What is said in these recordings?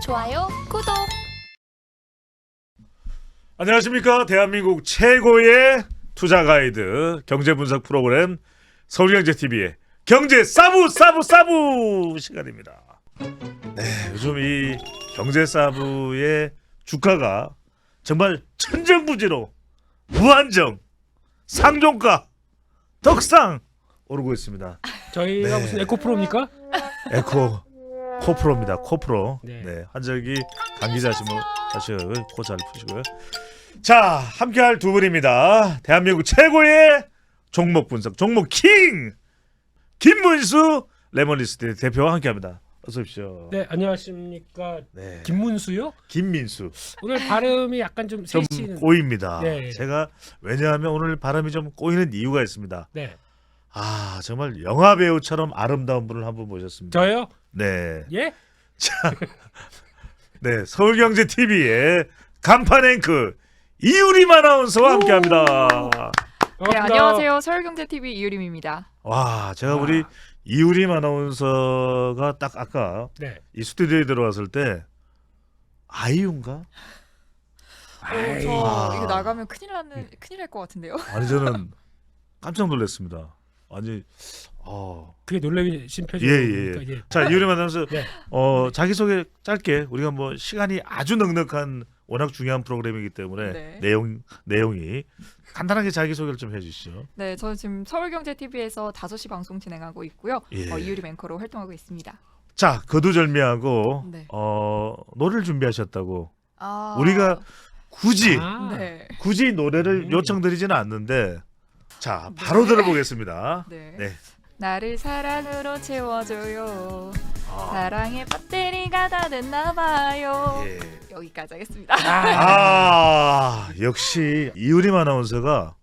좋아요, 구독. 안녕하십니까. 대한민국 최고의 투자 가이드 경제 분석 프로그램 서울경제TV의 경제 사부 시간입니다. 네, 요즘 이 경제 사부의 주가가 정말 천정부지로 무한정 상종가 덕상 오르고 있습니다. 저희가 네. 무슨 에코프로입니까? 코프로입니다. 코프로. 네. 네, 한절기 감기자시면 다시 코 잘 푸시고요. 자, 함께할 두 분입니다. 대한민국 최고의 종목 분석 종목 킹 김문수 레몬리스트 대표와 함께합니다. 어서 오십시오. 네, 안녕하십니까. 네, 김문수요? 김민수 오늘 발음이 약간 좀 좀 세시는. 꼬입니다. 네. 제가 왜냐하면 오늘 발음이 좀 꼬이는 이유가 있습니다. 네, 아, 정말 영화 배우처럼 아름다운 분을 한 분 모셨습니다. 저요? 네. 예? 네, 서울경제TV의 간판 앵커 이유림 아나운서와 함께합니다. 네, 안녕하세요. 서울경제TV 이유림입니다. 와, 제가 우리 이유림 아나운서가 딱 아까 네. 이 스튜디오에 들어왔을 때 아이유인가? 저 이거 나가면 큰일 날 것 같은데요. 아니 저는 깜짝 놀랐습니다. 아니, 그게 놀라신 표정. 예. 자, 이유림 아나운서 네. 자기 소개 짧게 우리가 뭐 시간이 아주 넉넉한 워낙 중요한 프로그램이기 때문에 네. 내용이 간단하게 자기 소개를 좀 해주시죠. 네, 저는 지금 서울경제TV에서 5시 방송 진행하고 있고요. 예. 이유림 앵커로 활동하고 있습니다. 자, 거두절미하고 네. 노래를 준비하셨다고 아, 우리가 굳이 네. 노래를 요청드리지는 않는데 자, 바로 들어보겠습니다. 네. 네. 나를 사랑으로 채워줘요. 아, 사랑의 배터리가 다 됐나 봐요. 예. 여기까지 하겠습니다. 역시 이유림 아나운서가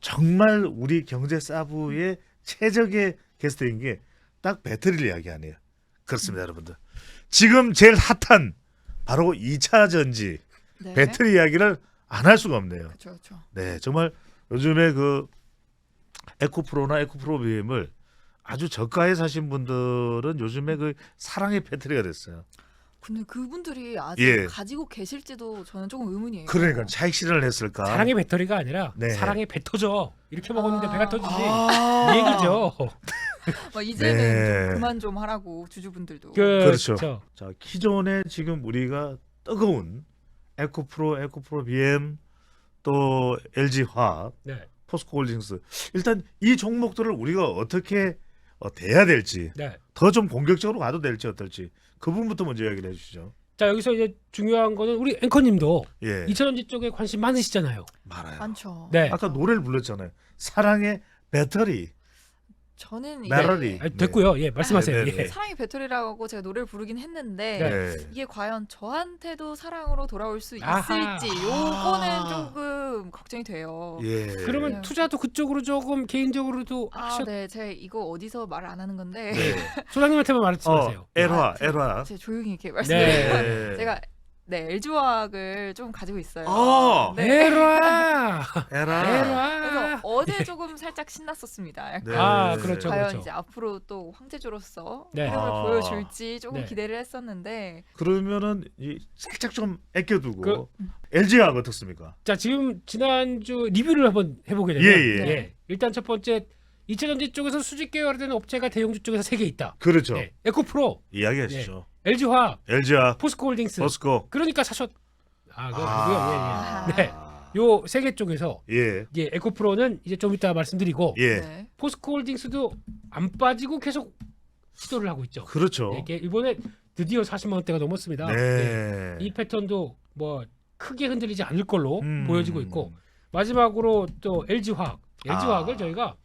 정말 우리 경제 사부의 최적의 게스트인 게 딱 배터리를 이야기하네요. 그렇습니다, 여러분들. 지금 제일 핫한 바로 2차 전지 네. 배터리 이야기를 안 할 수가 없네요. 그렇죠. 네, 정말 요즘에 그 에코프로나 에코프로 BM을 아주 저가에 사신 분들은 요즘에 그 사랑의 배터리가 됐어요. 근데 그분들이 아직 예. 가지고 계실지도 저는 조금 의문이에요. 그러니까 차익 실현을 했을까? 사랑의 배터리가 아니라 네. 사랑의 배 터져. 이렇게 먹었는데 배가 터지지. 아. 이 얘기죠. 막 이제는 네. 좀 그만 좀 하라고 주주분들도. 그렇죠. 그렇죠. 자, 기존에 지금 우리가 뜨거운 에코프로 BM 또 LG화학, 네. 포스코홀딩스 일단 이 종목들을 우리가 어떻게 대해야 될지 네. 더 좀 공격적으로 가도 될지 어떨지 그 부분부터 먼저 이야기를 해주시죠. 자, 여기서 이제 중요한 거는 우리 앵커님도 예, 2차전지 쪽에 관심 많으시잖아요. 많아요. 많죠. 네. 아까 노래를 불렀잖아요. 사랑의 배터리, 저는 메러리. 이게 아, 됐고요. 예, 말씀하세요. 네, 네, 네. 예. 사랑의 배터리라고 제가 노래를 부르긴 했는데 네. 이게 과연 저한테도 사랑으로 돌아올 수 아하. 있을지 요거는 조금 걱정이 돼요. 예. 그러면 네. 투자도 그쪽으로 조금 개인적으로도 아, 네, 제가 이거 어디서 말 안 하는 건데 네. 소장님한테만 말씀하세요. 엘화. 제가 조용히 이렇게 말씀드리면 네. 제가 LG화학을 좀 가지고 있어요. 아, 네. 에라. 에라. 그래서 어제 조금 살짝 신났었습니다. 약간 네. 아, 그렇죠. 과연 그렇죠. 이제 앞으로 또 황제주로서 네. 흐름을 아. 보여줄지 조금 네. 기대를 했었는데 그러면은 살짝 좀 아껴두고 그- LG화학 어떻습니까? 자, 지금 지난주 리뷰를 한번 해보게 되면 예. 일단 첫 번째 2차전지 쪽에서 수직 계열화되는 업체가 대형주 쪽에서 3개 있다. 그렇죠. 네. 에코프로, 이야기하시죠. LG화학, LG화학, 포스코홀딩스. 포스코. 그러니까 사셨. 그거고요. 아. 예. 네. 요 3개 쪽에서 예. 이제 에코프로는 이제 좀 이따 말씀드리고 예. 네. 포스코홀딩스도 안 빠지고 계속 시도를 하고 있죠. 그렇죠. 네, 이게 이번에 드디어 40만 원대가 넘었습니다. 네. 이 패턴도 뭐 크게 흔들리지 않을 걸로 음. 보여지고 있고 마지막으로 또 LG화학을 저희가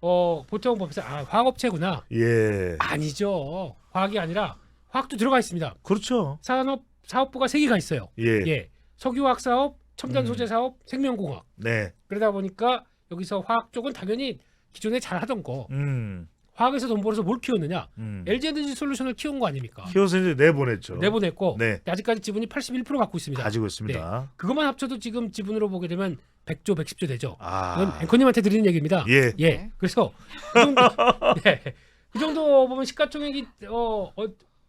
보통 보면서 화학업체구나. 예. 아니죠. 화학이 아니라 화학도 들어가 있습니다. 그렇죠. 사업부가 3개가 있어요. 예. 예. 석유화학 사업, 첨단 소재 사업, 생명공학. 네. 그러다 보니까 여기서 화학 쪽은 당연히 기존에 잘 하던 거. 화학에서 돈 벌어서 뭘 키웠느냐? LG에너지 솔루션을 키운 거 아닙니까? 키워서 이제 내보냈죠. 내보냈고 네. 아직까지 지분이 81% 갖고 있습니다. 가지고 있습니다. 그것만 합쳐도 지금 지분으로 보게 되면 100조, 110조 되죠. 아. 이건 앵커님한테 드리는 얘기입니다. 예. 예. 그래서 이 정도, 예. 그 정도 보면 시가총액이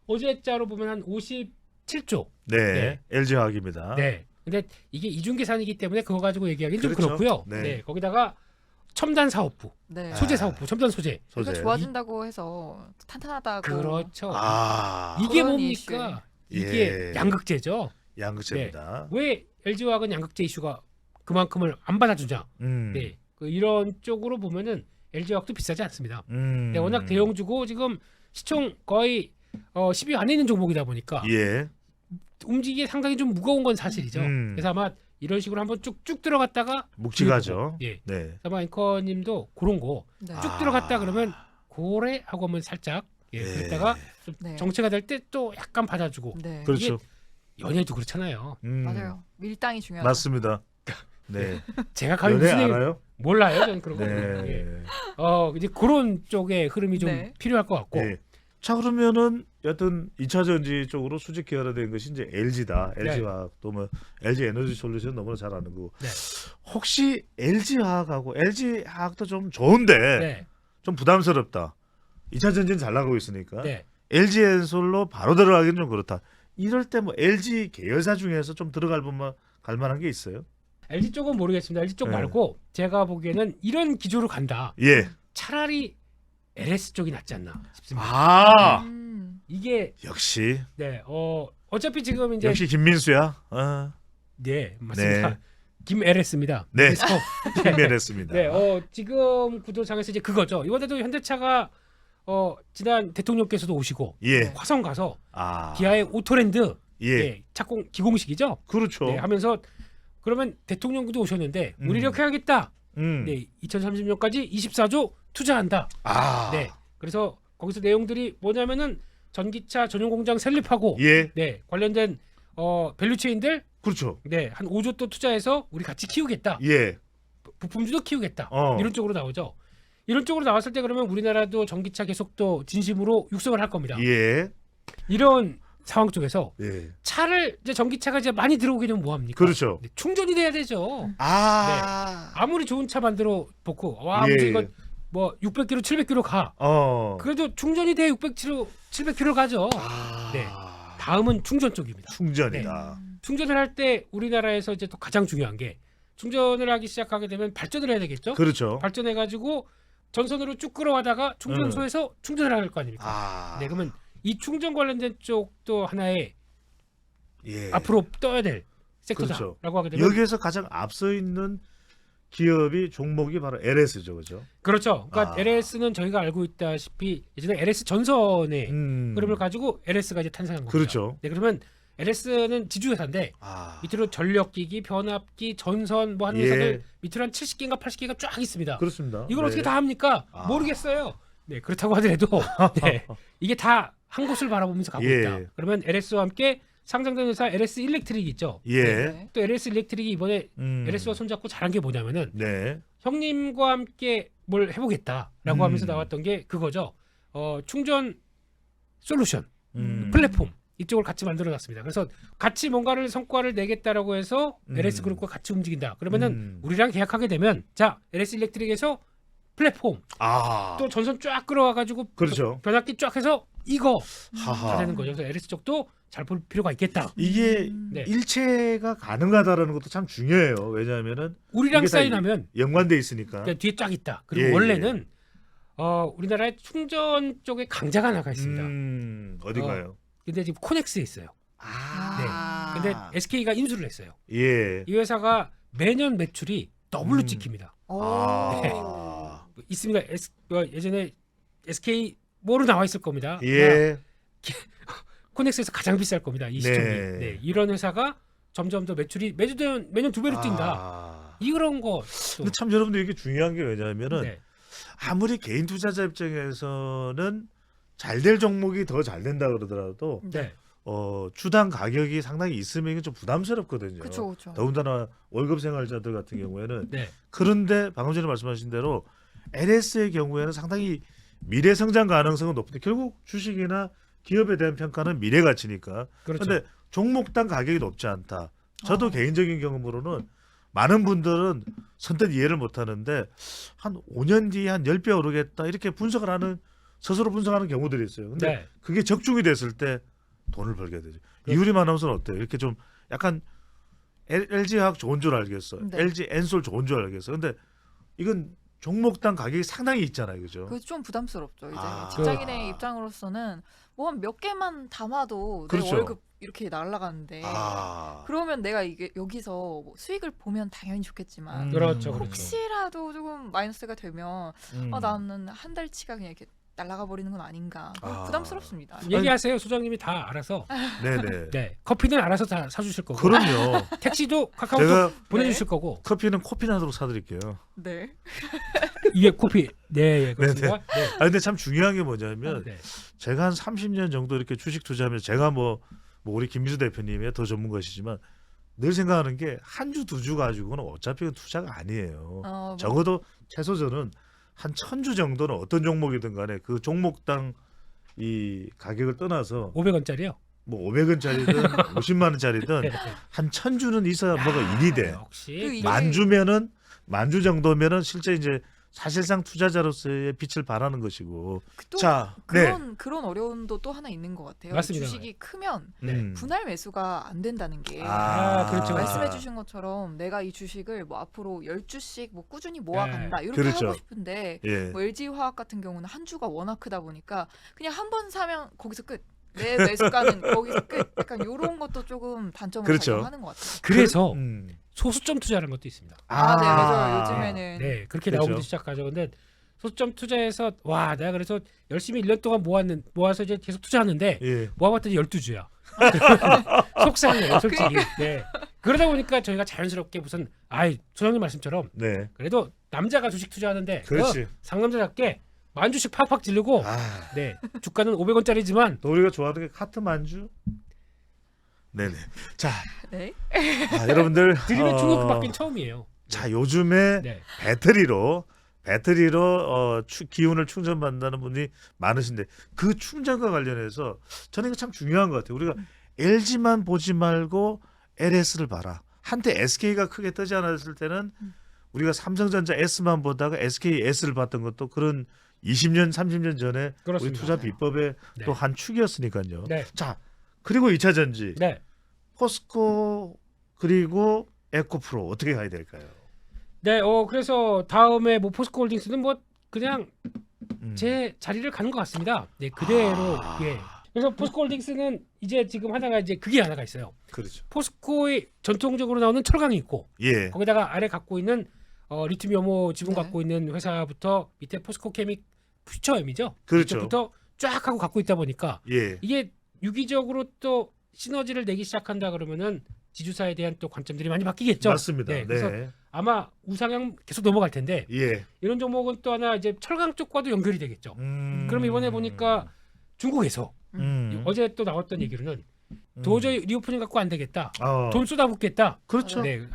어제자로 보면 한 57조. 네, 네. LG화학입니다. 네. 근데 이게 이중 계산이기 때문에 그거 가지고 얘기하기는 좀 그렇죠. 그렇고요. 네. 네. 거기다가 첨단 사업부, 네. 소재 사업부, 첨단 소재. 이거 소재. 좋아진다고 해서 탄탄하다고. 그렇죠. 아, 이게 그런 뭡니까? 이게 예. 양극재죠. 양극재입니다. 왜 LG화학은 양극재 이슈가 그만큼을 안 받아주냐? 네. 이런 쪽으로 보면은 LG화학도 비싸지 않습니다. 네, 워낙 대형주고 지금 시총 거의 10위 안에 있는 종목이다 보니까 예. 움직이기 상당히 좀 무거운 건 사실이죠. 그래서 아마 이런 식으로 한번 쭉쭉 들어갔다가 묵직하죠. 예. 네. 아마 앵커님도 그런 거 쭉 네. 들어갔다 그러면 고래 하고 하면 살짝 예. 그랬다가 좀 네. 정체가 될 때 또 약간 받아주고 네. 그렇죠. 연예도 그렇잖아요. 맞아요. 밀당이 중요하죠. 맞습니다. 네. 제가 감히 연예 무슨 얘기 알아요? 몰라요. 저는 그런 거. 네. 예. 이제 그런 쪽의 흐름이 좀 네. 필요할 것 같고. 네. 자 그러면은 여튼 2차 전지 쪽으로 수직 기여된 것이 이제 LG다. 네. LG화학도 뭐 LG 에너지 솔루션 너무나 잘 아는 거고. 네. 혹시 LG화학하고 LG화학도 좀 좋은데 네. 좀 부담스럽다. 2차 전지는 잘 나가고 있으니까. 네. LG 엔솔로 바로 들어가기는 좀 그렇다. 이럴 때 뭐 LG 계열사 중에서 좀 들어갈 만한 게 있어요? LG 쪽은 모르겠습니다. LG 쪽 네. 말고 제가 보기에는 이런 기조로 간다. 예. 차라리 LS 쪽이 낫지 않나 싶습니다. 아 이게 역시 어차피 지금 이제 역시 김민수야. 아, 네 맞습니다. 네. 김 LS입니다. 네. 그래서 김민했습니다. 네, 지금 구도상에서 이제 그거죠. 이번에도 현대차가 지난 대통령께서도 오시고 예. 화성 가서 아. 기아의 오토랜드 예. 착공 기공식이죠. 그렇죠. 네, 하면서 그러면 대통령도 오셨는데 우리 음. 이렇게 하겠다. 음. 네, 2030년까지 24조 투자한다. 아. 네, 그래서 거기서 내용들이 뭐냐면은 전기차 전용 공장 설립하고 예. 네 관련된 밸류체인들 그렇죠. 네한 5조 또 투자해서 우리 같이 키우겠다. 예. 부품주도 키우겠다. 어. 이런 쪽으로 나오죠. 이런 쪽으로 나왔을 때 그러면 우리나라도 전기차 계속 또 진심으로 육성을 할 겁니다. 예. 이런 상황 쪽에서 예. 차를 이제 전기차가 이제 많이 들어오게 되면 뭐 합니까? 그렇죠. 네, 충전이 돼야 되죠. 아. 아무리 좋은 차 만들어 놓고 와 예. 무슨 이거 뭐 600km, 700km 가. 그래도 충전이 돼 600km, 700km 가죠. 아. 네. 다음은 충전 쪽입니다. 충전이다. 충전을 할 때 우리나라에서 이제 또 가장 중요한 게 충전을 하기 시작하게 되면 발전을 해야 되겠죠. 그렇죠. 발전해 가지고 전선으로 쭉 끌어와다가 충전소에서 충전을 할 거 아닙니까? 아. 네, 그러면 이 충전 관련된 쪽도 하나의 예. 앞으로 떠야 될 섹터다라고 그렇죠. 하게 되면 여기에서 가장 앞서 있는 기업이 종목이 바로 LS죠, 그죠? 그렇죠. 그러니까 아. LS는 저희가 알고 있다시피 예전에 LS 전선의 흐름을 가지고 LS가 이제 탄생한 거죠. 그렇죠. 네, 그러면 LS는 지주회사인데 아. 밑으로 전력기기, 변압기, 전선 뭐 하는 예. 회사들 밑으로 한 70개인가 80개가 쫙 있습니다. 그렇습니다. 이걸 네. 어떻게 다 합니까? 아. 모르겠어요. 네, 그렇다고 하더라도 네, 이게 다 한 곳을 바라보면서 가고 예. 있다. 그러면 LS와 함께 상장된 회사 LS 일렉트릭이 있죠. 예. 네. 또 LS 일렉트릭이 이번에 LS와 손잡고 잘한 게 뭐냐면은 네. 형님과 함께 뭘 해보겠다라고 하면서 나왔던 게 그거죠. 충전 솔루션 플랫폼 이쪽을 같이 만들어놨습니다. 그래서 같이 뭔가를 성과를 내겠다라고 해서 LS 그룹과 같이 움직인다. 그러면은 우리랑 계약하게 되면 자 LS 일렉트릭에서 플랫폼 아. 또 전선 쫙 끌어와가지고 그렇죠. 변압기 쫙 해서 이거 다 하하. 되는 거죠. 그래서 LS 쪽도 잘 볼 필요가 있겠다. 이게 네. 일체가 가능하다라는 것도 참 중요해요. 왜냐하면은 우리랑 이게 다 사인하면 연관돼 있으니까. 그냥 뒤에 쫙 있다. 그리고 예, 원래는 우리나라에 충전 쪽에 강자가 나가 있습니다. 어디가요? 근데 지금 코넥스에 있어요. 아. 근데 SK가 인수를 했어요. 예. 이 회사가 매년 매출이 더블로 찍힙니다. 오. 아. 있습니다. 예전에 SK 뭐로 나와 있을 겁니다. 예. 코넥스에서 가장 비쌀 겁니다. 이 시총이. 네. 네, 이런 회사가 점점 더 매출이 매년 2배로 뛴다. 아. 이런 거. 근데 참 여러분들 이게 중요한 게 왜냐하면은 네. 아무리 개인 투자자 입장에서는 잘 될 종목이 더 잘 된다 그러더라도 네. 주당 가격이 상당히 있으면 이게 좀 부담스럽거든요. 그렇죠, 그렇죠. 더군다나 월급 생활자들 같은 경우에는 네. 그런데 방금 전에 말씀하신 대로 LS의 경우에는 상당히 미래 성장 가능성은 높은데 결국 주식이나 기업에 대한 평가는 미래 가치니까. 그렇죠. 그런데 종목당 가격이 높지 않다. 저도 개인적인 경험으로는 많은 분들은 선뜻 이해를 못 하는데 한 5년 뒤에 한 10배 오르겠다 이렇게 분석을 하는 스스로 분석하는 경우들이 있어요. 근데 네. 그게 적중이 됐을 때 돈을 벌게 되죠. 이유림 아나운서는 어때요? 이렇게 좀 약간 LG화학 좋은 줄 알겠어. 네. LG 엔솔 좋은 줄 알겠어. 근데 이건 종목당 가격이 상당히 있잖아요, 그죠? 그게 좀 부담스럽죠. 이제 아. 직장인의 입장으로서는 뭐 한 몇 개만 담아도 그렇죠. 내 월급 이렇게 날라가는데 아, 그러면 내가 이게 여기서 뭐 수익을 보면 당연히 좋겠지만 그렇죠, 그렇죠. 혹시라도 조금 마이너스가 되면 음. 나는 한 달치가 그냥 이렇게 날아가 버리는 건 아닌가 아. 부담스럽습니다. 얘기하세요. 소장님이 다 알아서. 네네. 네. 커피는 알아서 다 사주실 거고. 그럼요. 택시도 카카오톡 제가 보내주실 거고. 커피는 코피나도록 사드릴게요. 네. 이게 커피. 네, 예, 그렇습니다. 네. 아 근데 참 중요한 게 뭐냐면 네. 제가 한 30년 정도 이렇게 주식 투자하면서 제가 뭐 우리 김민수 대표님이 더 전문가시지만 늘 생각하는 게 한 주 두 주 가지고는 어차피 그건 투자가 아니에요. 뭐 적어도 최소 저는 한 1000주 정도는 어떤 종목이든 간에 그 종목당 이 가격을 떠나서 500원짜리요? 뭐 500원짜리든 50만 원짜리든 네. 한 1000주는 있어야 뭐가 일이 돼. 역시. 그 이게- 만주 정도면은 실제 이제 사실상 투자자로서의 빛을 발하는 것이고. 또 자, 그런 어려움도 또 하나 있는 것 같아요. 맞습니다. 주식이 크면 네. 분할 매수가 안 된다는 게 그렇죠. 말씀해 주신 것처럼 내가 이 주식을 뭐 앞으로 10주씩 뭐 꾸준히 모아간다 이렇게 그렇죠. 하고 싶은데 예. 뭐 LG화학 같은 경우는 한 주가 워낙 크다 보니까 그냥 한 번 사면 거기서 끝. 내 매수가는 거기서 끝. 약간 이런 것도 조금 단점으로 그렇죠. 작용하는 것 같아요. 그래서 음. 소수점 투자라는 것도 있습니다. 네 맞아요. 요즘에는 네, 그렇게 그렇죠. 나오기 시작하죠. 근데 소수점 투자에서 와, 내가 그래서 열심히 1년 동안 모아서 이제 계속 투자하는데 예. 모아봤더니 12주야. 속상해요, 솔직히. 네. 그러다 보니까 저희가 자연스럽게 무슨 소장님 말씀처럼 네. 그래도 남자가 주식 투자하는데 그렇지. 상남자답게 만 주씩 팍팍 지르고 네, 주가는 500원짜리지만 또 우리가 좋아하는 게 카트 만주. 네네. 자, 네. 여러분들 드리는 충격 받긴 처음이에요. 자, 요즘에 네. 배터리로 기운을 충전받는다는 분이 많으신데 그 충전과 관련해서 저는 이거 참 중요한 것 같아요. 우리가 LG만 보지 말고 LS를 봐라. 한때 SK가 크게 뜨지 않았을 때는 우리가 삼성전자 S만 보다가 SK S를 봤던 것도 그런 20년, 30년 전에 우리 그렇습니다. 투자 비법의 네. 또 한 축이었으니까요. 네. 자, 그리고 2차 전지, 네. 포스코 그리고 에코프로 어떻게 가야 될까요? 네, 그래서 다음에 뭐 포스코홀딩스는 뭐 그냥 음. 제 자리를 가는 것 같습니다. 네, 그대로. 예. 그래서 포스코홀딩스는 이제 지금 하나가 이제 그게 하나가 있어요. 그렇죠. 포스코의 전통적으로 나오는 철강이 있고 예. 거기다가 아래 갖고 있는 리튬 염호 지분 네. 갖고 있는 회사부터 밑에 포스코케믹 퓨처엠이죠. 그렇죠. 이쪽부터 쫙 하고 갖고 있다 보니까 예. 이게 유기적으로 또 시너지를 내기 시작한다 그러면은 지주사에 대한 또 관점들이 많이 바뀌겠죠. 맞습니다. 네, 네. 그래서 아마 우상향 계속 넘어갈 텐데 예. 이런 종목은 또 하나 이제 철강 쪽과도 연결이 되겠죠. 그럼 이번에 보니까 중국에서 어제 또 나왔던 얘기로는 도저히 리오프닝 갖고 안 되겠다. 돈 쏟아붓겠다. 그렇죠. 네,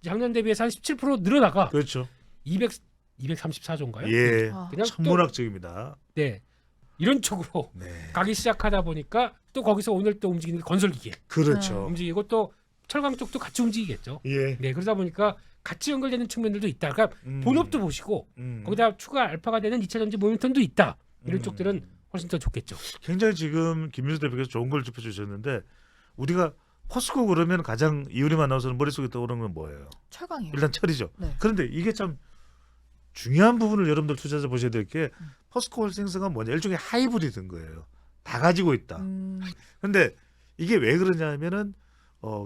작년 대비해서 한 17% 늘어나가 그렇죠. 234조인가요? 예. 아. 그냥 또 천문학적입니다. 네, 이런 쪽으로 네. 가기 시작하다 보니까 또 거기서 오늘 또 움직이는 건설기계 그렇죠. 움직이고 또 철강 쪽도 같이 움직이겠죠. 예. 네, 그러다 보니까 같이 연결되는 측면들도 있다. 그러니까 본업도 보시고 거기다 추가 알파가 되는 2차 전지 모멘텀도 있다. 이런 쪽들은 훨씬 더 좋겠죠. 굉장히 지금 김민수 대표께서 좋은 걸 짚어주셨는데 우리가 포스코 그러면 가장 이효림 아나운서는 머릿속에 떠오르는 건 뭐예요? 철강이요. 일단 철이죠. 네. 그런데 이게 참 중요한 부분을 여러분들 투자자 보셔야 될 게 포스코 홀딩스가 뭐냐 일종의 하이브리드인 거예요. 다 가지고 있다. 근데 이게 왜 그러냐면은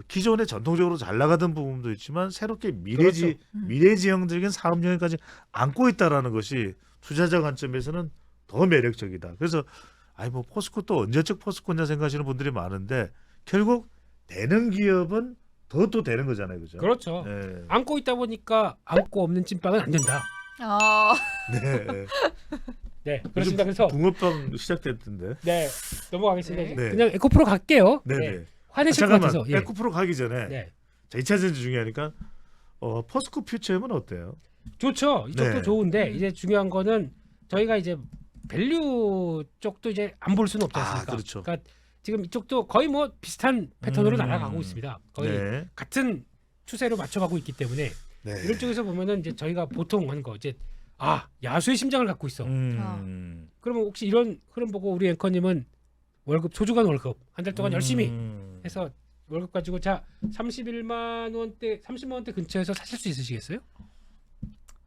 기존에 전통적으로 잘 나가던 부분도 있지만 새롭게 미래지향적인 사업 영역까지 안고 있다라는 것이 투자자 관점에서는 더 매력적이다. 그래서 뭐 포스코 또 언제적 포스코냐 생각하시는 분들이 많은데 결국 되는 기업은 더 되는 거잖아요, 그죠? 그렇죠. 네. 안고 있다 보니까 안고 없는 찐빵은 안 된다. 아, 네. 네, 그렇습니다. 그래서 붕어빵 시작됐던데. 네, 넘어가겠습니다. 네. 그냥 에코프로 갈게요. 네네. 화내실 것 잠깐만. 같아서. 예. 에코프로 가기 전에 네, 자, 2차 전지 중요하니까 포스코 퓨처엠은 어때요? 좋죠. 이쪽도 네. 좋은데 이제 중요한 거는 저희가 이제 밸류 쪽도 이제 안 볼 수는 없지 않습니까? 그렇죠. 그러니까 지금 이쪽도 거의 뭐 비슷한 패턴으로 날아가고 있습니다. 거의 같은 추세로 맞춰가고 있기 때문에 네. 이런 쪽에서 보면은 이제 저희가 보통 하는 거 이제 야수의 심장을 갖고 있어. 그러면 혹시 이런 흐름 보고 우리 앵커님은 월급 소주간 월급 한 달 동안 열심히 해서 월급 가지고 자 31만 원대 30만 원대 근처에서 사실 수 있으시겠어요?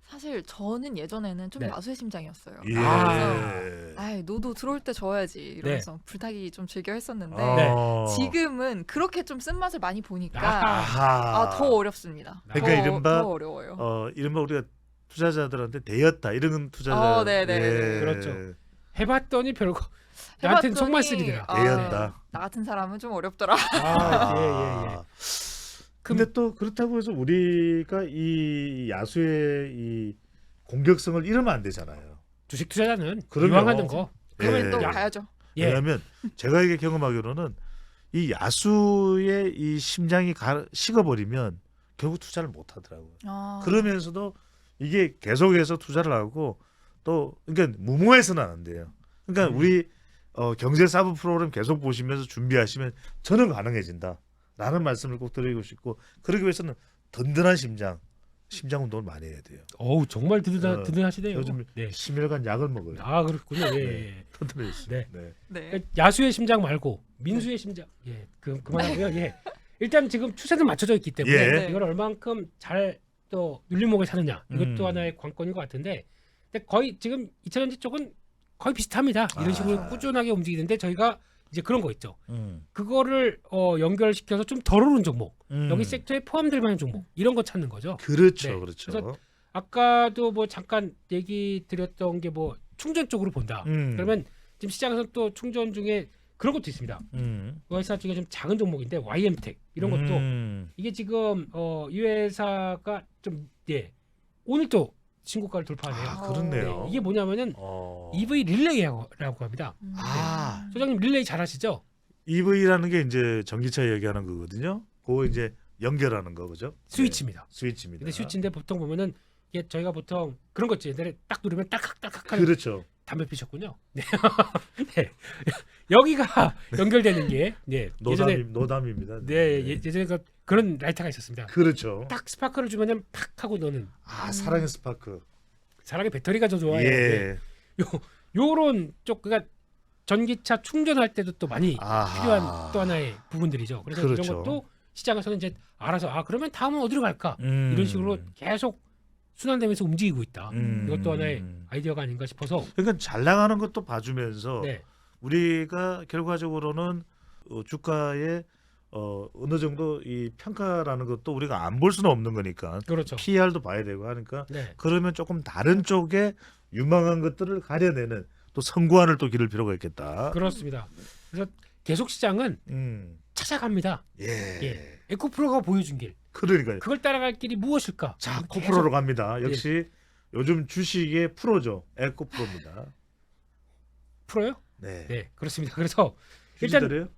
사실 저는 예전에는 좀 네. 야수의 심장이었어요. 예. 그래서 아이 너도 들어올 때 줘야지 이러면서 불타기 좀 즐겨 했었는데 네. 지금은 그렇게 좀 쓴맛을 많이 보니까 아하. 더 어렵습니다. 그러니까 더, 이른바 더 어려워요. 이른바 우리가 투자자들한테 대였다 이런 투자자. 네네네. 그렇죠. 해봤더니 별거 나한테는 속만 쓰리더라. 대연다. 나 같은 사람은 좀 어렵더라. 예. 근데 또 그렇다고 해서 우리가 이 야수의 이 공격성을 잃으면 안 되잖아요. 주식 투자자는 그럼요. 이왕하는 거. 그러면 예. 또 가야죠. 예. 왜냐하면 제가 이게 경험하기로는 이 야수의 이 심장이 식어버리면 결국 투자를 못 하더라고요. 그러면서도 이게 계속해서 투자를 하고 또 그러니까 무모해서는 안 돼요. 그러니까 우리 경제 사부 프로그램 계속 보시면서 준비하시면 저는 가능해진다라는 말씀을 꼭 드리고 싶고 그러기 위해서는 든든한 심장 운동을 많이 해야 돼요. 어우 정말 든든하시네요. 요즘 네. 심혈관 약을 먹어요. 그렇군요. 예. 든든해졌어요. 네. 네. 야수의 심장 말고 민수의 심장. 예. 그만하고요. 예. 일단 지금 추세는 맞춰져 있기 때문에 예. 이걸 얼만큼 잘 또 눌림목을 사느냐 이것도 하나의 관건인 것 같은데 근데 거의 지금 2차전지 쪽은 거의 비슷합니다. 이런 식으로 꾸준하게 움직이는데 저희가 이제 그런 거 있죠. 그거를 연결시켜서 좀 덜 오른 종목, 여기 섹터에 포함될 만한 종목 이런 거 찾는 거죠. 그렇죠, 네. 그렇죠. 그래서 아까도 뭐 잠깐 얘기 드렸던 게 뭐 충전 쪽으로 본다. 그러면 지금 시장에서 또 충전 중에 그런 것도 있습니다. 회사 중에 좀 작은 종목인데 YM텍 이런 것도 이게 지금 이 회사가 좀 오늘 또 신고가를 돌파하네요. 그렇네요. 이게 뭐냐면은 EV 릴레이라고 합니다. 소장님 릴레이 잘 아시죠? EV라는 게 이제 전기차 얘기하는 거거든요. 그거 이제 연결하는 거 그죠? 스위치입니다. 네, 스위치입니다. 근데 스위치인데 보통 보면은 이게 저희가 보통 그런 거 있죠. 옛날에 딱 누르면 딱딱딱 하는 그렇죠. 담배 피셨군요. 네. 네. 여기가 연결되는 게 예전에 노담입니다. 예전에 그런 라이터가 있었습니다. 그렇죠. 딱 스파크를 주면은 팍 하고 넣는 사랑의 스파크. 사랑의 배터리가 더 좋아요. 예. 요런 쪽 그러니까 전기차 충전할 때도 또 많이 필요한 또 하나의 부분들이죠. 그래서 그렇죠. 이런 것도 시장에서는 이제 알아서 그러면 다음은 어디로 갈까 이런 식으로 계속 순환되면서 움직이고 있다. 이것도 하나의 아이디어가 아닌가 싶어서. 그러니까 잘 나가는 것도 봐주면서 네. 우리가 결과적으로는 주가에 어느 정도 이 평가라는 것도 우리가 안 볼 수는 없는 거니까 그렇죠. PR도 봐야 되고 하니까 네. 그러면 조금 다른 쪽에 유망한 것들을 가려내는 또 선구안을 또 기를 필요가 있겠다. 그렇습니다. 그래서 계속 시장은 찾아갑니다. 예. 에코프로가 보여준 길. 그러니까요. 그걸 따라갈 길이 무엇일까? 자, 계속- 코프로로 갑니다. 역시 요즘 주식의 프로죠. 에코프로입니다. 프로요? 네. 네, 그렇습니다. 그래서 일단 휴지더래요?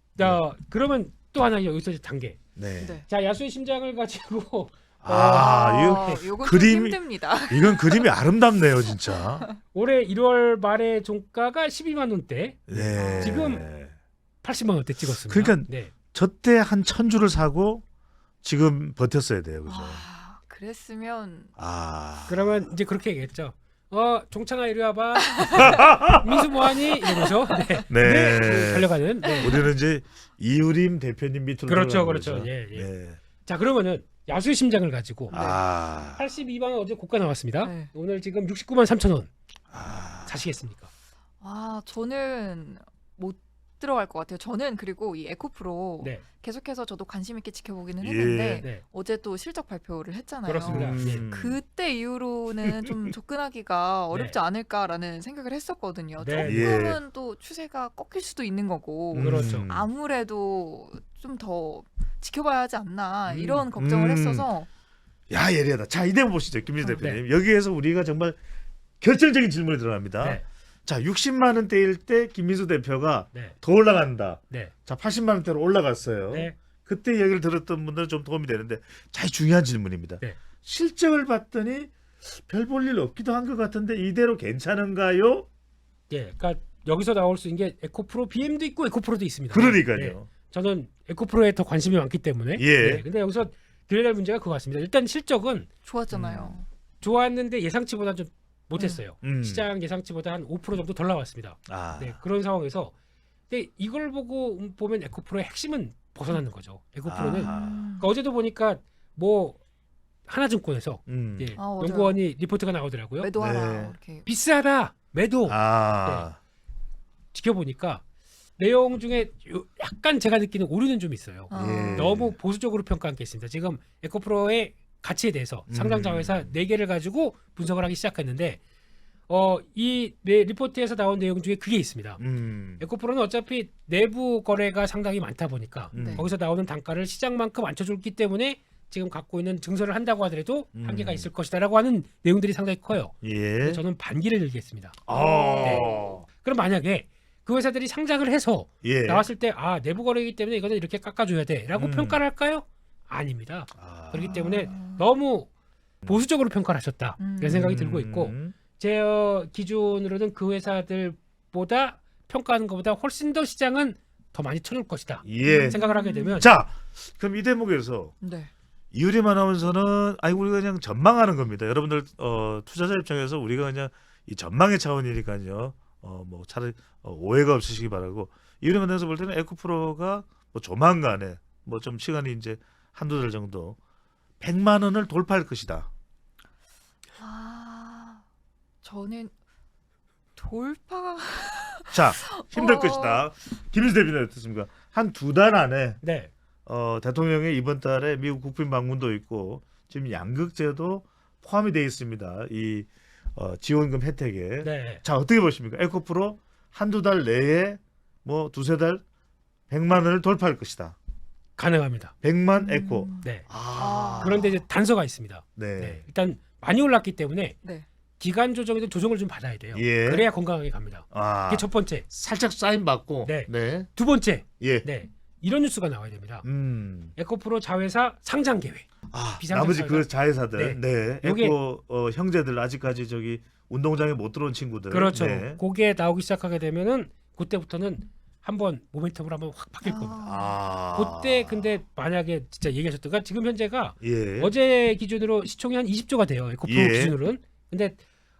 그러면 또 하나 여기서 이제 단계. 네. 네. 자, 야수의 심장을 가지고 요건 그림이- 좀 힘듭니다. 이건 그림이 아름답네요, 진짜. 올해 1월 말에 종가가 12만 원대, 네. 지금 80만 원대 찍었습니다. 그러니까 네. 저때 한 1000주를 사고 지금 버텼어야 돼요, 그죠? 그랬으면 그러면 이제 그렇게 얘기했죠. 종찬아 이리 와봐. 민수 뭐하니? 이러면서 네. 달려가는. 네. 우리는 이제 이우림 대표님 밑으로 그렇죠, 들어가는 그렇죠. 거죠. 예. 네. 자, 그러면은 야수의 심장을 가지고 82만 원 어제 고가 나왔습니다. 네. 오늘 지금 69만 3천 원. 사시겠습니까? 저는 못 들어갈 것 같아요. 저는 그리고 이 에코프로 네. 계속해서 저도 관심 있게 지켜보기는 예. 했는데 네. 어제 또 실적 발표를 했잖아요. 그렇습니다. 그때 이후로는 좀 접근하기가 어렵지 않을까라는 생각을 했었거든요. 네. 조금은 또 추세가 꺾일 수도 있는 거고 그렇죠. 아무래도 좀 더 지켜봐야 하지 않나 이런 걱정을 했어서 야, 예리하다. 자, 이대 보시죠, 김민수 네. 대표님. 여기에서 우리가 정말 결정적인 질문이 들어갑니다. 네. 자, 60만 원대일 때 김민수 대표가 네. 더 올라간다. 네. 자, 80만 원대로 올라갔어요. 네. 그때 얘기를 들었던 분들은 좀 도움이 되는데 자, 중요한 질문입니다. 네. 실적을 봤더니 별 볼 일 없기도 한 것 같은데 이대로 괜찮은가요? 예. 그러니까 여기서 나올 수 있는 게 에코프로 BM도 있고 에코프로도 있습니다. 그러니까요. 네. 저는 에코프로에 더 관심이 많기 때문에. 예. 근데 여기서 드려야 할 문제가 그거 같습니다. 일단 실적은 좋았잖아요. 좋았는데 예상치보다 좀 못했어요. 시장 예상치보다 한 5% 정도 덜 나왔습니다. 아. 네, 그런 상황에서 근데 이걸 보고 보면 에코프로의 핵심은 벗어나는 거죠. 에코프로는 아. 그러니까 어제도 보니까 뭐 하나증권에서 예, 아, 맞아요. 연구원이 리포트가 나오더라고요. 매도하라 네. 이렇게. 비싸다 매도 아. 지켜보니까 내용 중에 약간 제가 느끼는 오류는 좀 있어요. 예. 너무 보수적으로 평가한 게 있습니다. 지금 에코프로의 가치에 대해서 상장자 회사 4개를 가지고 분석을 하기 시작했는데 이 리포트에서 나온 내용 중에 그게 있습니다. 에코프로는 어차피 내부 거래가 상당히 많다 보니까 네. 거기서 나오는 단가를 시장만큼 안 쳐줬기 때문에 지금 갖고 있는 증설을 한다고 하더라도 한계가 있을 것이다라고 하는 내용들이 상당히 커요. 예. 저는 반기를 들겠습니다. 아. 네. 그럼 만약에 그 회사들이 상장을 해서 예. 나왔을 때 내부 거래이기 때문에 이거는 이렇게 깎아줘야 돼라고 평가를 할까요? 아닙니다. 아. 그렇기 때문에 너무 보수적으로 평가를 하셨다 이런 생각이 들고 있고 제 기준으로는 그 회사들보다 평가하는 것보다 훨씬 더 시장은 더 많이 쳐줄 것이다 예. 생각을 하게 되면 자, 그럼 이 대목에서 네. 이유림 아나운서는 우리가 그냥 전망하는 겁니다. 여러분들 투자자 입장에서 우리가 그냥 이 전망의 차원이니까요. 뭐 차라리 오해가 없으시기 바라고. 이유림 아나운서 볼 때는 에코프로가 뭐 조만간에 뭐 좀 시간이 이제 한두 달 정도 100만 원을 돌파할 것이다. 저는 돌파가 자, 힘들 것이다. 김일수 대변인 어떻습니까? 한 2달 안에 네. 대통령의 이번 달에 미국 국빈 방문도 있고 지금 양극재도 포함이 되어 있습니다. 이 지원금 혜택에. 네. 자, 어떻게 보십니까? 에코프로 한두 달 내에 뭐 두세 달 100만 원을 돌파할 것이다. 가능합니다. 100만 에코. 네. 아. 그런데 이제 단서가 있습니다. 네. 네. 일단 많이 올랐기 때문에 네. 기간 조정에도 조정을 좀 받아야 돼요. 예. 그래야 건강하게 갑니다. 아. 그게 첫 번째. 살짝 사인 받고. 네. 네. 두 번째. 예. 네. 이런 뉴스가 나와야 됩니다. 에코프로 자회사 상장 계획. 비상장 나머지 그 자회사들. 네. 네. 요게- 에코 형제들 아직까지 저기 운동장에 못 들어온 친구들. 그렇죠. 네. 그게 나오기 시작하게 되면은 그때부터는 한번 모멘텀으로 한번 확 바뀔 겁니다. 아. 그때 근데 만약에 진짜 얘기하셨던 가 지금 현재가 예. 어제 기준으로 시총이 한 20조가 돼요. 에코프로 예. 기준으로는. 근데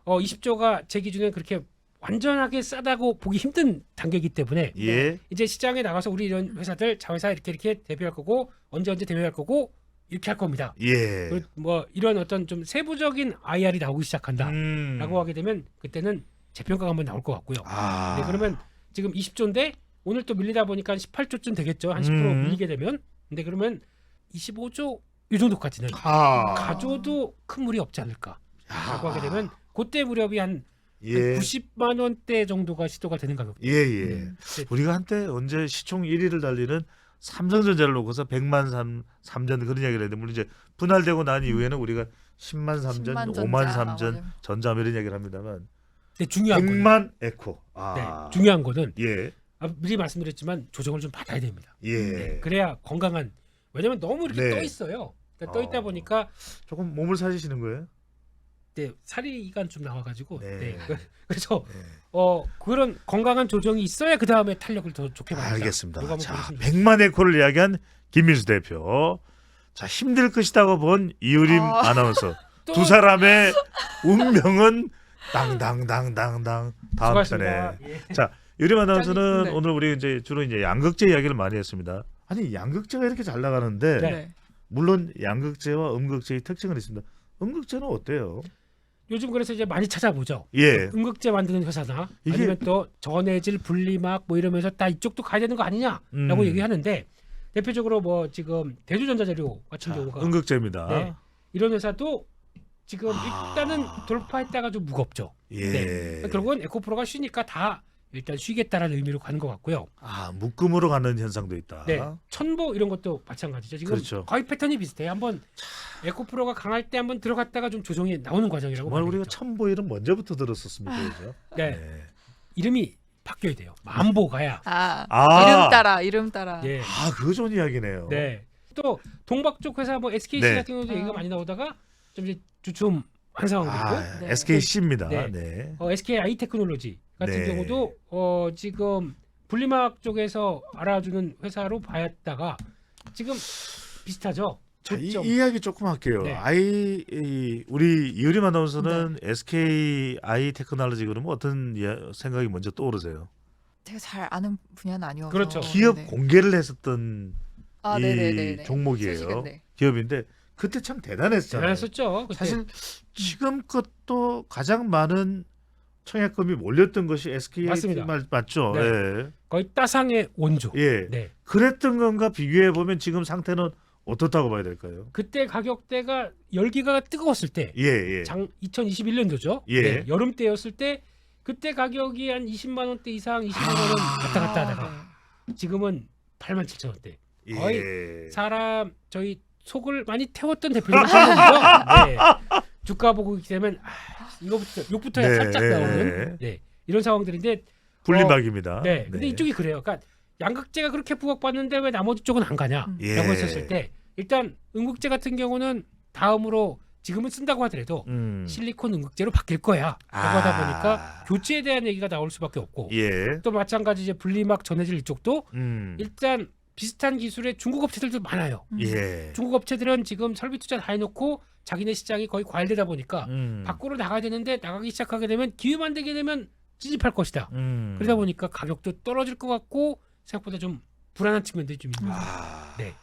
20조가 제 기준에는 그렇게 완전하게 싸다고 보기 힘든 단계이기 때문에 예. 이제 시장에 나가서 우리 이런 회사들 자회사 이렇게 대비할 거고 언제 대비할 거고 이렇게 할 겁니다. 예. 그리고 뭐 이런 어떤 좀 세부적인 IR이 나오기 시작한다라고 음. 하게 되면 그때는 재평가가 한번 나올 것 같고요. 아. 네, 그러면 지금 20조인데 오늘 또 밀리다 보니까 한 18조쯤 되겠죠. 한 10% 밀리게 되면. 근데 그러면 25조 이 정도까지는 아. 가져도 큰 무리 없지 않을까라고 하게 되면 그때 무렵이 한 예. 90만 원대 정도가 시도가 되는 가격대. 예, 예. 네. 우리가 한때 언제 시총 1위를 달리는 삼성전자를 놓고서 100만 삼전 그런 이야기를 했는데 물론 이제 분할되고 난 이후에는 우리가 10만 삼전, 10만 5만 전자, 삼전, 맞아요. 전자 이런 이야기를 합니다만 근데 중요한 거는 100만 에코. 네, 아. 중요한 거는 예. 미리 말씀드렸지만 조정을 좀 받아야 됩니다. 예. 네, 그래야 건강한 왜냐면 너무 이렇게 네. 떠 있어요. 그러니까 떠 있다 보니까 조금 몸을 사시는 거예요? 네, 살이 이간 좀 나와가지고 네. 네. 그래서 네. 그런 건강한 조정이 있어야 그 다음에 탄력을 더 좋게 받는다. 알겠습니다. 요거 한번 자, 보겠습니다. 100만 에코를 이야기한 김민수 대표. 자, 힘들 것이다고 본 이유림 아나운서. 또 두 사람의 운명은 당당당당당 다음 수고하셨습니다. 편에. 예. 자, 유림 아나운서는 네. 오늘 우리 이제 주로 이제 양극재 이야기를 많이 했습니다. 아니, 양극재가 이렇게 잘 나가는데 네. 네. 물론 양극재와 음극재의 특징은 있습니다. 음극재는 어때요? 요즘 그래서 이제 많이 찾아보죠. 예. 음극재 만드는 회사나 이게- 아니면 또 전해질 분리막 뭐 이러면서 다 이쪽도 가야 되는 거 아니냐라고 음. 얘기하는데 대표적으로 뭐 지금 대주전자재료 같은 자, 경우가 음극재입니다. 네. 이런 회사도 지금 아. 일단은 돌파했다가 좀 무겁죠. 예. 네. 결국은 에코프로가 쉬니까 다 일단 쉬겠다라는 의미로 가는 것 같고요. 아, 묶음으로 가는 현상도 있다. 네, 천보 이런 것도 마찬가지죠. 지금 그렇죠. 거의 패턴이 비슷해요. 한번 에코프로가 강할 때 한번 들어갔다가 좀 조정이 나오는 과정이라고 정말 봐야 우리가 되겠죠. 천보일은 먼저부터 들었었습니다. 그죠? 네. 네. 이름이 바뀌어야 돼요. 만보 가야. 아. 이름 따라. 예. 아, 그거 좋은 이야기네요. 네. 또 동박 쪽 회사 뭐 SKC 네. 같은 경우도 얘기가 많이 나오다가 좀 이제 주춤한 상황이고 아, 네. SKC입니다. 네. 네. SK 아이 테크놀로지 같은 네. 경우도 지금 분리막 쪽에서 알아주는 회사로 봤다가 지금 비슷하죠. 자, 이 좀. 이야기 조금 할게요. 네. 우리 이효림 아나운서는 SK 아이 테크놀로지 그러면 어떤 생각이 먼저 떠오르세요? 제가 잘 아는 분야는 아니어서. 그렇죠. 기업 네네. 공개를 했었던 아, 이 네네네네. 종목이에요. 소식은, 네. 기업인데 그때 참 대단했잖아요. 대단했었죠. 그때. 사실 지금껏 또 가장 많은 청약금이 몰렸던 것이 SK 맞습니다. 맞죠? 네. 예. 거의 따상의 원조. 예. 네. 그랬던 건가 비교해 보면 지금 상태는 어떻다고 봐야 될까요? 그때 가격대가 열기가 뜨거웠을 때, 예, 예. 2021년도죠. 예. 여름 때였을 때 그때 가격이 한 20만 원대 이상, 20만 원은 왔다 갔다 하다가 지금은 8만 7천 원대. 거의 예. 사람 저희 속을 많이 태웠던 대표적인 상황이죠. 네. 주가 보고 있게 되면 이거부터 욕부터야 네. 살짝 나오는 이런 상황들인데 분리막입니다. 네. 근데 이쪽이 그래요. 그러니까 양극재가 그렇게 부각받는데 왜 나머지 쪽은 안 가냐? 예. 라고 했었을 때 일단 음극재 같은 경우는 다음으로 지금은 쓴다고 하더라도 실리콘 음극재로 바뀔 거야. 라고 하다 보니까 교체에 대한 얘기가 나올 수밖에 없고 예. 또 마찬가지 이제 분리막 전해질 이쪽도 음. 일단 비슷한 기술의 중국 업체들도 많아요. 예. 중국 업체들은 지금 설비 투자 다 해놓고 자기네 시장이 거의 과열되다 보니까 밖으로 나가야 되는데 나가기 시작하게 되면 기회 안 되게 되면 찌집할 것이다. 그러다 보니까 가격도 떨어질 것 같고 생각보다 좀 불안한 측면들이 좀 있는 거죠. 네.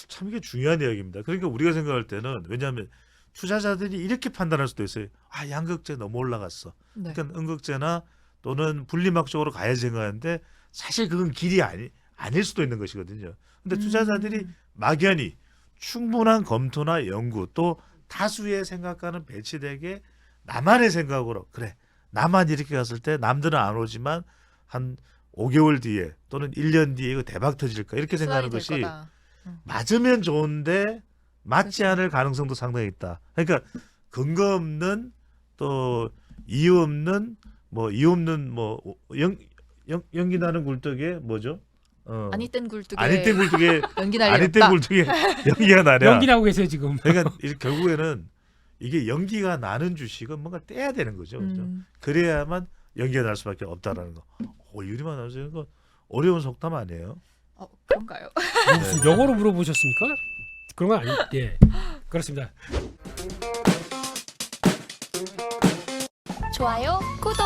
참 이게 중요한 이야기입니다. 그러니까 우리가 생각할 때는 왜냐하면 투자자들이 이렇게 판단할 수도 있어요. 양극재 너무 올라갔어. 네. 그러니까 음극재나 또는 분리막 쪽으로 가야지 생각하는데 사실 그건 길이 아닐 수도 있는 것이거든요. 근데 투자자들이 막연히 충분한 검토나 연구 또 다수의 생각과는 배치되게 나만의 생각으로 그래 나만 이렇게 갔을 때 남들은 안 오지만 한 5개월 뒤에 또는 1년 뒤에 이거 대박 터질까 이렇게 생각하는 수완이 될 것이 거다. 맞으면 좋은데 맞지 그렇죠. 않을 가능성도 상당히 있다. 그러니까 근거 없는 또 이유 없는 연기 나는 굴뚝에 뭐죠? 아니 땐 굴뚝에 아니 땐 굴뚝에 연기 날리 아니 땐 없다. 굴뚝에 연기가 나냐? 연기 나고 계세요 지금. 그러니까 결국에는 이게 연기가 나는 주식은 뭔가 떼야 되는 거죠. 그렇죠? 그래야만 연기가 날 수밖에 없다라는 거. 유리만 나오세요. 이거 어려운 속담 아니에요? 그런가요? 무슨 영어로 물어보셨습니까? 그런 건 아니. 예. 그렇습니다. 좋아요, 구독.